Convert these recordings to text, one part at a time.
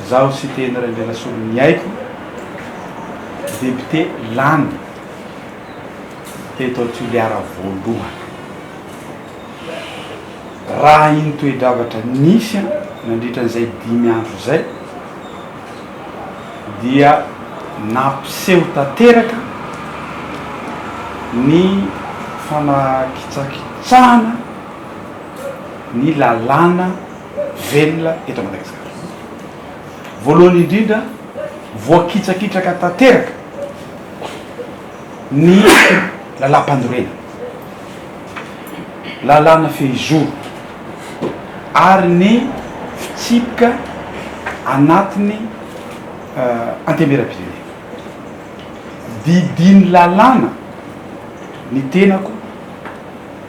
zaho sy tena ray ndray lasolo ny haiko député lany teto Toliara voalohany raha iny toe-davatra nisy nandritran'izay 5 andro zay dia nampiseho tanteraka ny fanakitsakitsahana ny lalàna velona eto Madagasikara. Voalohany indrindra voakitsakitraka tanteraka ny lalam-pandorena, lalàna fehizoro ary ny fitsipika anatiny antemera-pirenena. Didiny lalàna ny tenako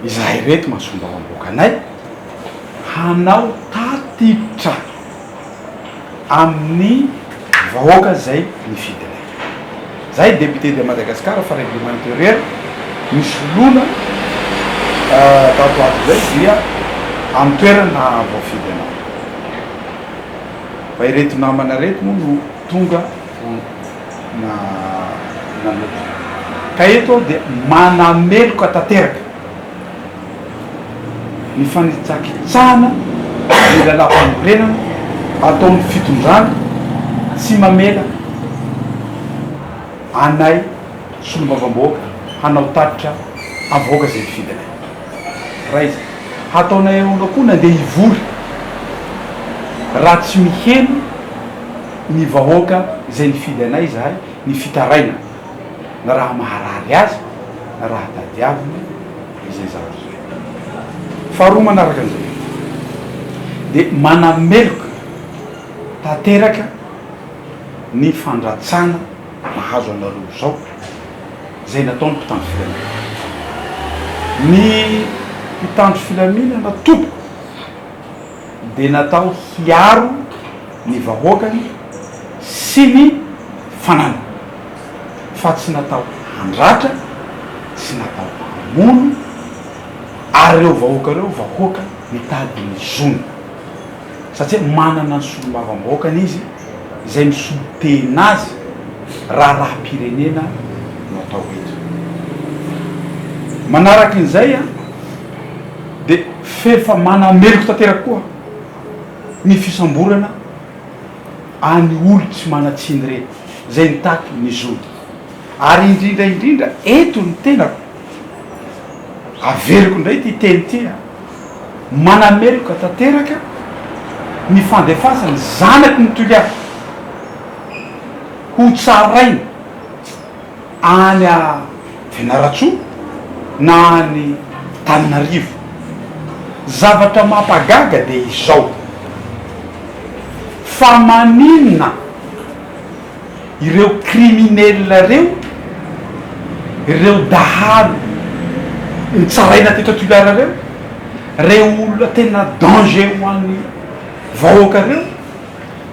izahay reto masomba ambokanay hanao tatitra amin'ny vahoaka zay nifidinay. Zay député de Madagasikara fa règlement intérieur misy lona tato ato zay dia amin'ny toerana voafidinay. Fa ireto namana reto moa no tonga nanoto ka eto dia manameloka tanteraka ny fanitsakitsahana ny lalam-pandorena ataon'ny fitondrana tsy mamela anay solombavam-boaka hanao tatitra avoaka zay fidinay. Raha izy hataonay eo koa nandeha hivory raha tsy miheno ny vahoaka zay nifidy anay zahay ny fitaraina na raha maharary azy na raha tadiavina izay zavatra zay. Faharoa manaraka an'izay de manameloka tanteraka ny fandratsana mahazo anareo zao zay nataony mpitandro filaminana. Ny mpitandro filaminana tompoko de natao hiaro ny vahoakany sy ny fanana fa tsy natao handratra, tsy natao hamono, ary reo vahoaka reo vahoaka mitady ny zona satria manana ny solombavam-bahoakany izy zay misolo-tena azy raha pirenena no atao eto. Manaraky an'izay de fefa manameloko tanteraka koa ny fisamborana any olo tsy manatsiny reto zay nitaky ny zona. Ary indrindra eto ny tenako averiko ndray ty teny ty manameloka tanteraka ny fandefasany zanaky ny Toliara ho tsarainy any a Fianaratsoa na any Tananarivo. Zavatra mampagaga de izao fa maninona ireo criminel reo dahalo nitsaraina teto Toliara reo olona tena danger ho an'ny vahoaka reo,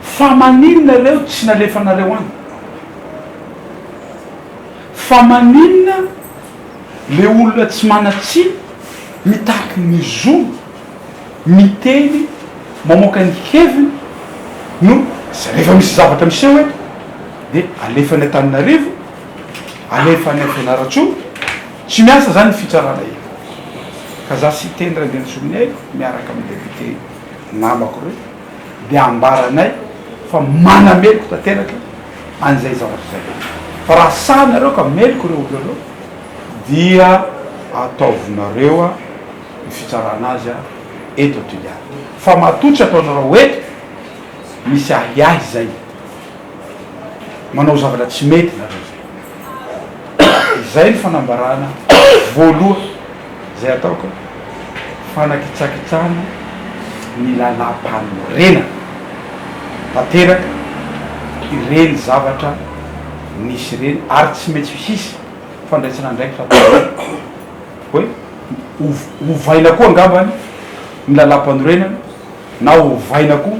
fa maninona reo tsy nalefanareo any, fa maninona le olona tsy manatsiny mitaky ny zona miteny mamoaka ny heviny no rehefa misy zavatra miseho eto de alefany Antananarivo, alefany Fianaratsoa, tsy miasa zany fitsarana io. Ka za sy teny raha ndeha miaraka amin'ny député namako reo de ambaranay fa manameloko tanteraka an'izay zavatra zay. Fa raha sanareo ka meloko reo olo reo dia ataovinareo ny fitsarana azy eto Toliara. Fa matotsy ataonareo eto misy ahiahy zay manao zavatra tsy mety nareo zay ny fanambarana voaloha zay ataoko fanakitsakitsahana ny lalam-panorena tanteraka ireny zavatra nisy reny ary tsy mety hisy fandraisana ndraiky hoe hovaina koa angambany ny lalam-panorena na hovaina koa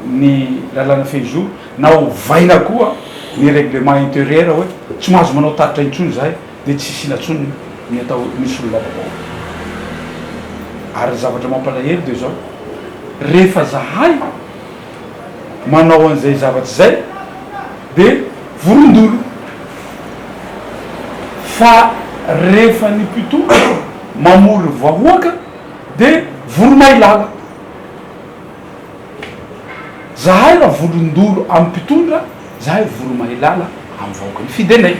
ny lalàna fehizoro na hovaina koa ny règlement intérieur hoe tsy mahazo manao tatitra intsony zahay de tsy sinatsony ny atao misy olona vaovao. Ary zavatra mampalahelo de zao rehefa zahay manao an'izay zavatry zay dia vorondolo. Fa rehefa ny mpitondra mamory vahoaka dia voromailala. Zahay raha volondolo amin'ny mpitondra, zahay voromailala amin'ny vahoaka ny fidenay.